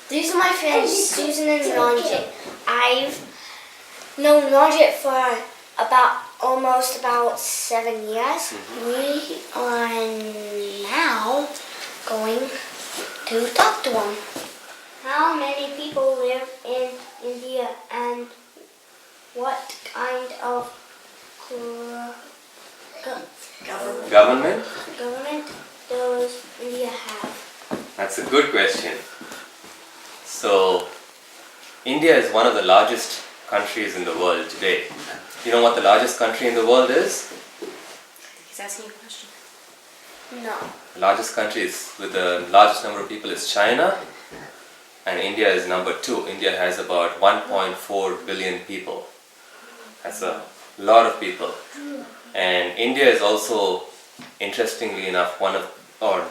These are my friends, Susan and Ranjit. I've known Ranjit for almost about 7 years. We are now going to talk to him. How many people live in India and what kind of Government? government does India have? That's a good question. So, India is one of the largest countries in the world today. You know what the largest country in the world is? He's asking you a question. No. The largest country with the largest number of people is China, and India is number 2. India has about 1.4 billion people. That's a lot of people. And India is also, interestingly enough,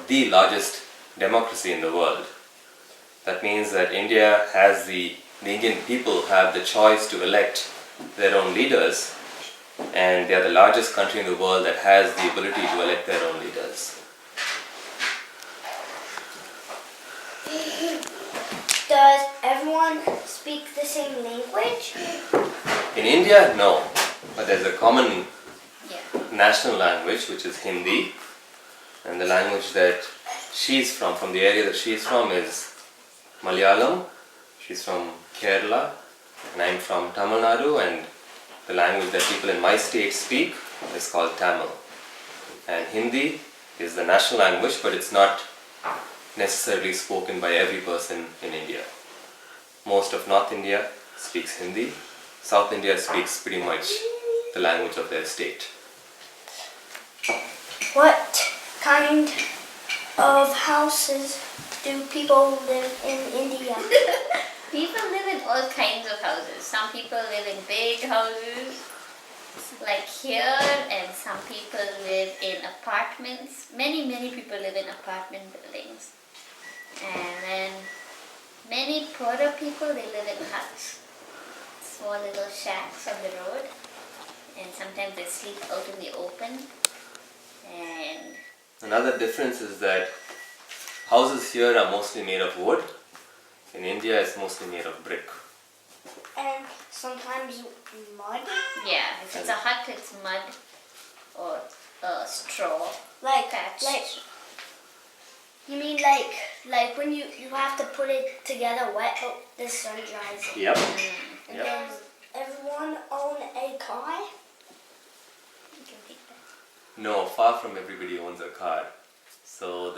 the largest democracy in the world. That means that India has the Indian people have the choice to elect their own leaders, and they are the largest country in the world that has the ability to elect their own leaders. Does everyone speak the same language? In India, no, but there's a common Yeah. national language, which is Hindi, and the language that she's from the area that she's from is Malayalam. She's from Kerala, and I'm from Tamil Nadu, and the language that people in my state speak is called Tamil. And Hindi is the national language, but it's not necessarily spoken by every person in India. Most of North India speaks Hindi. South India speaks pretty much the language of their state. What kind of houses do people live in India? People live in all kinds of houses. Some people live in big houses, like here, and some people live in apartments. Many people live in apartment buildings. And then many poorer people, they live in huts, small little shacks on the road. And sometimes they sleep out in the open. And Another difference is that houses here are mostly made of wood. In India, it's mostly made of brick. And sometimes mud? yeah, if it's a hut, it's mud or straw. Like, Thatched. you mean like when you have to put it together wet, the sun dries it. Yep. And Yep. does everyone own a car? You can take that. No, far from everybody owns a car. So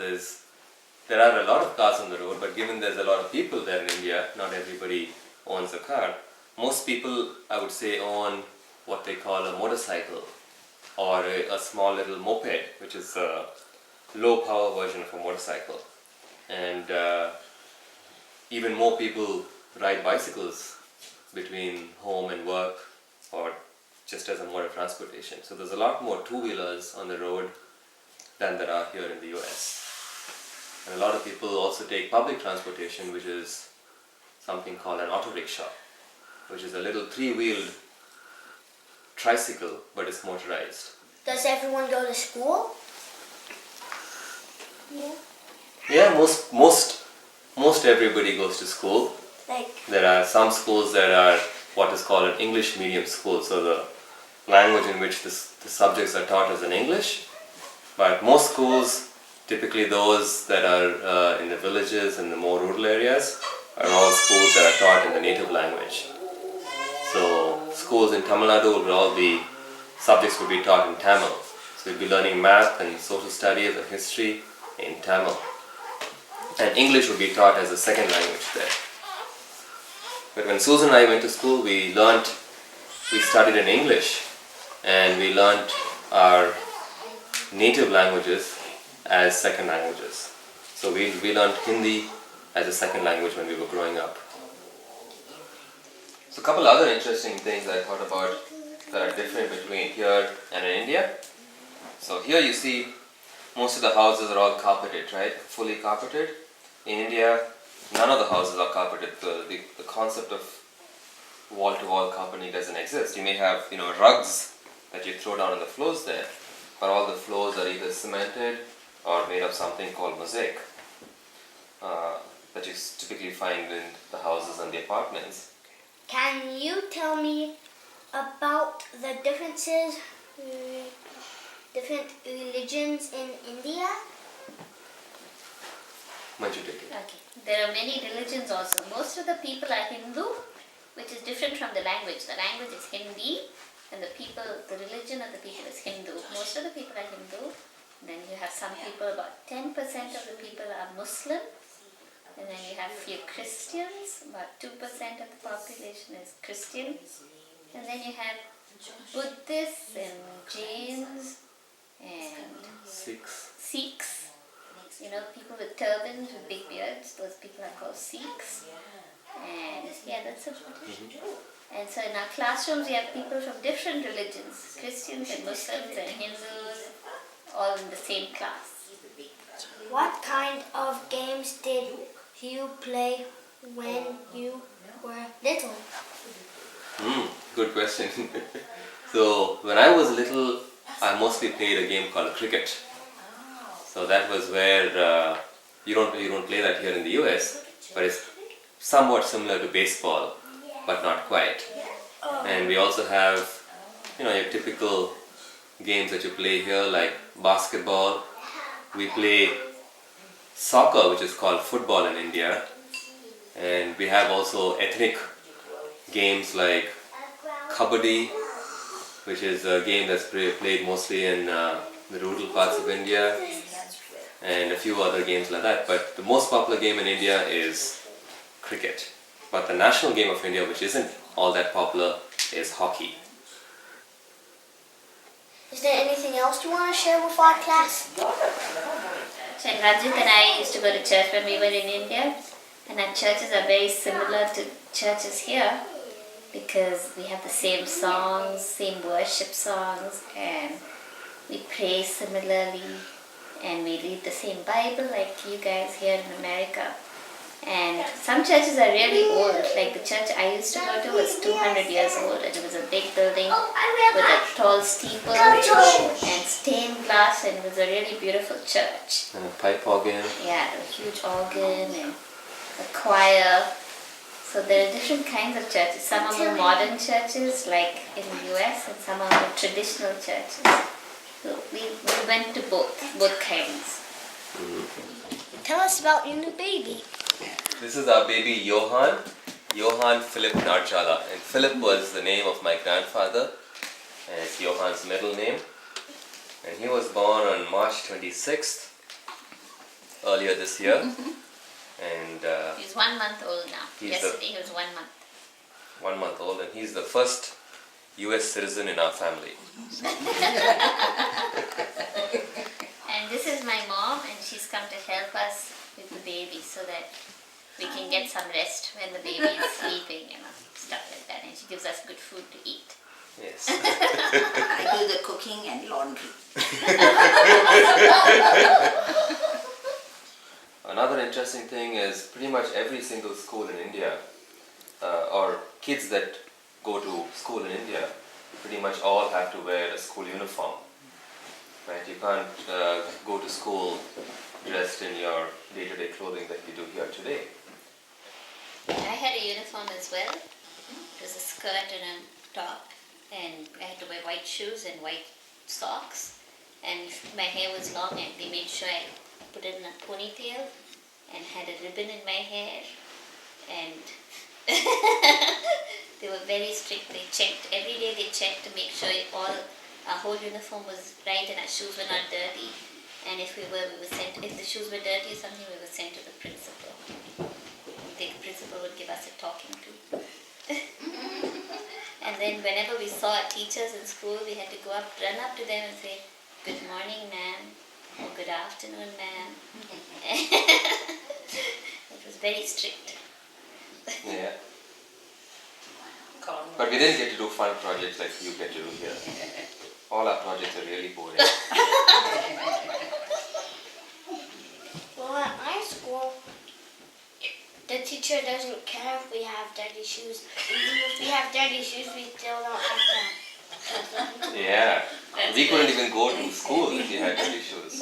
there are a lot of cars on the road, but given there's a lot of people there in India, not everybody owns a car. Most people, I would say, own what they call a motorcycle or a small little moped, which is a low power version of a motorcycle. And even more people ride bicycles between home and work or just as a mode of transportation. So there's a lot more two-wheelers on the road than there are here in the US. And a lot of people also take public transportation, which is something called an auto rickshaw, which is a little three-wheeled tricycle, but it's motorized. Does everyone go to school? Yeah. Yeah, most everybody goes to school. Like, There are some schools that are what is called an English medium school, so the language in which the subjects are taught is in English. But most schools, typically those that are in the villages and the more rural areas, are all schools that are taught in the native language. So schools in Tamil Nadu subjects would be taught in Tamil. So you'll be learning math and social studies and history in Tamil. And English would be taught as a second language there. But when Susan and I went to school, we studied in English, and we learned our native languages as second languages. So we learned Hindi as a second language when we were growing up. So a couple other interesting things I thought about that are different between here and in India. So here you see most of the houses are all carpeted, right? Fully carpeted. In India, none of the houses are carpeted. The concept of wall-to-wall carpeting doesn't exist. You may have rugs that you throw down on the floors there, but all the floors are either cemented or made of something called mosaic that you typically find in the houses and the apartments. Can you tell me about the differences, different religions in India? Manju, take it. Okay. There are many religions also. Most of the people are Hindu, which is different from the language. The language is Hindi, and the religion of the people is Hindu. Most of the people are Hindu. Then you have some people, about 10% of the people are Muslim. And then you have few Christians, about 2% of the population is Christian. And then you have Buddhists and Jains and Sikhs. You know, people with turbans, with big beards, those people are called Sikhs. And yeah, that's about it. And so in our classrooms, we have people from different religions, Christians and Muslims and Hindus, all in the same class. What kind of games did you play when you were little? Good question. So when I was little, I mostly played a game called cricket. So that was where you don't play that here in the US, but it's somewhat similar to baseball, but not quite. And we also have, your typical games that you play here, like basketball. We play soccer, which is called football in India, and we have also ethnic games like kabaddi, which is a game that's played mostly in the rural parts of India, and a few other games like that. But the most popular game in India is cricket. But the national game of India, which isn't all that popular, is hockey. Is there anything else you want to share with our class? So Rajit and I used to go to church when we were in India, and our churches are very similar to churches here because we have the same songs, same worship songs, and we pray similarly, and we read the same Bible like you guys here in America. And some churches are really old, like the church I used to go to was 200 years old, and it was a big building with a tall steeple and stained glass, and it was a really beautiful church. And a pipe organ. Yeah, a huge organ and a choir. So there are different kinds of churches. Some are more modern churches like in the US, and some are more traditional churches. So we went to both kinds. Tell us about your new baby. This is our baby Johan Philip Narjala. And Philip was the name of my grandfather, and it's Johan's middle name. And he was born on March 26th, earlier this year. And He's 1 month old now. Yesterday he was 1 month. 1 month old, and he's the first US citizen in our family. And this is my mom, and she's come to help us with the baby so that we can get some rest when the baby is sleeping, stuff like that. And she gives us good food to eat. Yes. I do the cooking and laundry. Another interesting thing is pretty much every single school in India, or kids that go to school in India, pretty much all have to wear a school uniform. Right? You can't go to school dressed in your day-to-day clothing that you do here today. I had a uniform as well. It was a skirt and a top, and I had to wear white shoes and white socks. And my hair was long, and they made sure I put it in a ponytail and had a ribbon in my hair. And they were very strict. They checked every day. They checked to make sure our whole uniform was right and our shoes were not dirty. And if we were sent. If the shoes were dirty or something, we were sent to the principal. The principal would give us a talking to. And then whenever we saw our teachers in school, we had to run up to them and say, "Good morning, ma'am," or "Good afternoon, ma'am." It was very strict. Yeah. But we didn't get to do fun projects like you get to do here. All our projects are really boring. Well, at my school, the teacher doesn't care if we have dirty shoes. Even if we have dirty shoes, we still don't have to. Yeah. We couldn't even go to school if we had dirty shoes.